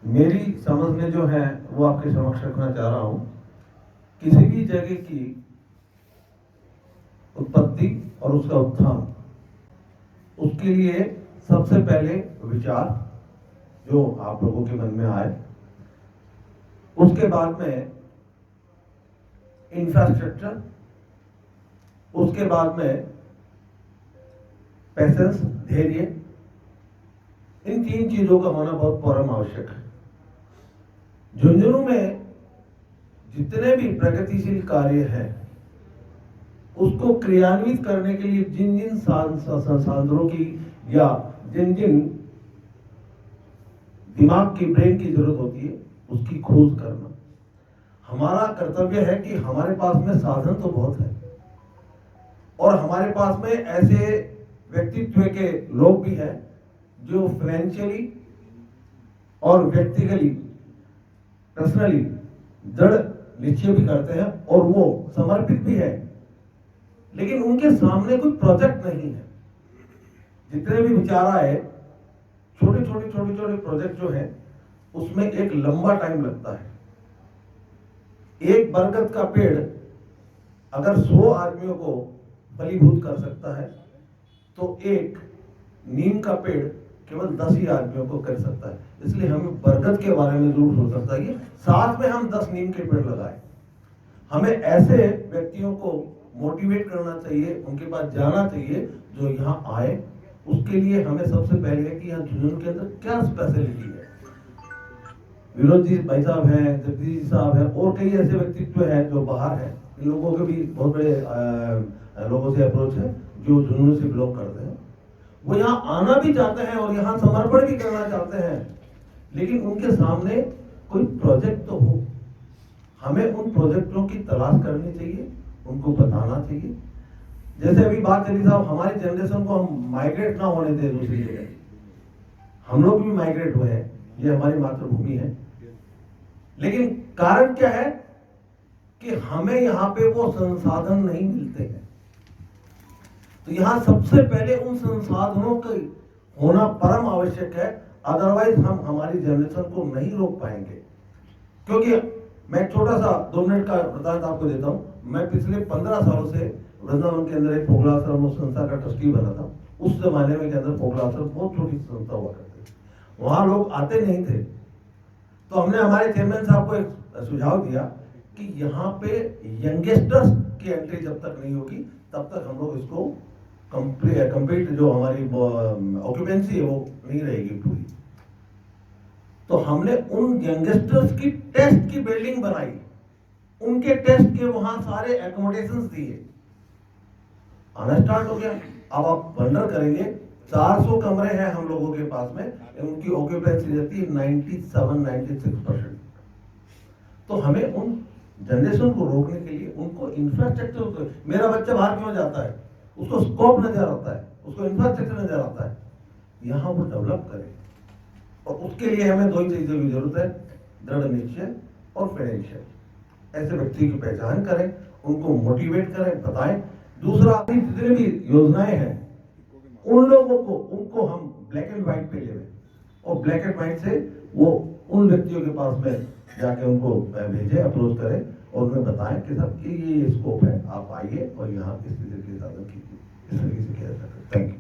मेरी समझ में जो है वो आपके समक्ष रखना चाह रहा हूं। किसी भी जगह की उत्पत्ति और उसका उत्थान, उसके लिए सबसे पहले विचार जो आप लोगों के मन में आए, उसके बाद में इंफ्रास्ट्रक्चर, उसके बाद में पैसेंस, धैर्य, इन तीन चीजों का होना बहुत परम आवश्यक है। झुंझुनू में जितने भी प्रगतिशील कार्य हैं उसको क्रियान्वित करने के लिए जिन जिन संसाधनों की या जिन जिन दिमाग की, ब्रेन की जरूरत होती है, उसकी खोज करना हमारा कर्तव्य है। कि हमारे पास में साधन तो बहुत है और हमारे पास में ऐसे व्यक्तित्व के लोग भी हैं जो फाइनेंशियली और व्यक्तिगतली, पर्सनली दृढ़ निश्चय भी करते हैं और वो समर्पित भी है, लेकिन उनके सामने कोई प्रोजेक्ट नहीं है। जितने भी विचार आए, छोटे छोटे प्रोजेक्ट जो है उसमें एक लंबा टाइम लगता है। एक बरगद का पेड़ अगर 100 आदमियों को फलीभूत कर सकता है तो एक नीम का पेड़ केवल 10 ही आदमियों को कर सकता है। इसलिए हमें बरगद के बारे में जरूर सोच सकता है कि साथ में हम 10 नीम के पेड़ लगाए। हमें ऐसे व्यक्तियों को मोटिवेट करना चाहिए, उनके पास जाना चाहिए जो यहाँ आए। उसके लिए हमें सबसे पहले है कि यहाँ झुंझुनू के अंदर क्या स्पेशलिटी है। विनोद जी भाई साहब हैं, जगदीश जी साहब हैं और कई ऐसे व्यक्तित्व हैं जो बाहर हैं। इन लोगों के भी बहुत बड़े लोगों से अप्रोच है जो झुंझुनू से बिलोंग करते हैं। वो यहाँ आना भी चाहते हैं और यहाँ समर्पण भी करना चाहते हैं, लेकिन उनके सामने कोई प्रोजेक्ट तो हो। हमें उन प्रोजेक्टों की तलाश करनी चाहिए, उनको बताना चाहिए। जैसे अभी बात चली साहब, हमारी जनरेशन को हम माइग्रेट ना होने दें दूसरी जगह। हम लोग भी माइग्रेट हुए हैं, ये हमारी मातृभूमि है, लेकिन कारण क्या है कि हमें यहाँ पे वो संसाधन नहीं मिलते हैं। तो यहाँ सबसे पहले उन संसाधनों का होना परम आवश्यक है, अदरवाइज हम हमारी जनरेशन को नहीं रोक पाएंगे। क्योंकि मैं छोटा सा 2 मिनट का वृतांत आपको देता हूँ। मैं पिछले 15 सालों से वृंदावन के अंदर एक पोगलाश्रम संस्था का ट्रस्टी बना था। उस जमाने में के अंदर पोगलाश्रम बहुत छोटी संस्था हुआ करती थी, वहां लोग आते नहीं थे। तो हमने हमारे चेयरमैन साहब को एक सुझाव दिया कि यहाँ पे यंगस्टर्स की एंट्री जब तक नहीं होगी तब तक हम लोग इसको कंप्लीट जो हमारी ऑक्यूपेंसी है वो नहीं रहेगी पूरी। तो हमने उन यंगस्टर्स की टेस्ट की बिल्डिंग बनाई, उनके टेस्ट के वहां सारे एकोमोडेशंस दिए। आना स्टार्ट हो गया। अब आप वंडर करेंगे, 400 कमरे हैं हम लोगों के पास में, उनकी ऑक्यूपेंसी रहती है 97-96%। तो हमें उन जनरेशन को रोकने के लिए उनको इंफ्रास्ट्रक्चर, मेरा बच्चा बाहर क्यों जाता है, उसको स्कोप नजर आता है, उसको इंफ्रास्ट्रक्चर नजर आता है, यहाँ वो डेवलप करे। और उसके लिए हमें 2 चीजों की जरूरत है, दृढ़ निश्चय और फाइनेंशियल। ऐसे व्यक्ति की पहचान करें, उनको मोटिवेट करें, बताएं। दूसरा, जितने भी योजनाएं हैं उन लोगों को, उनको हम ब्लैक एंड व्हाइट पे ले, और ब्लैक एंड व्हाइट से वो उन व्यक्तियों के पास में जाके उनको भेजे, अप्रोच करें और उन्हें बताएं कि सब ये स्कोप है, आप आइए और यहाँ इस तरीके के साधन कीजिए। इस तरीके से किया जाता है। Thank you.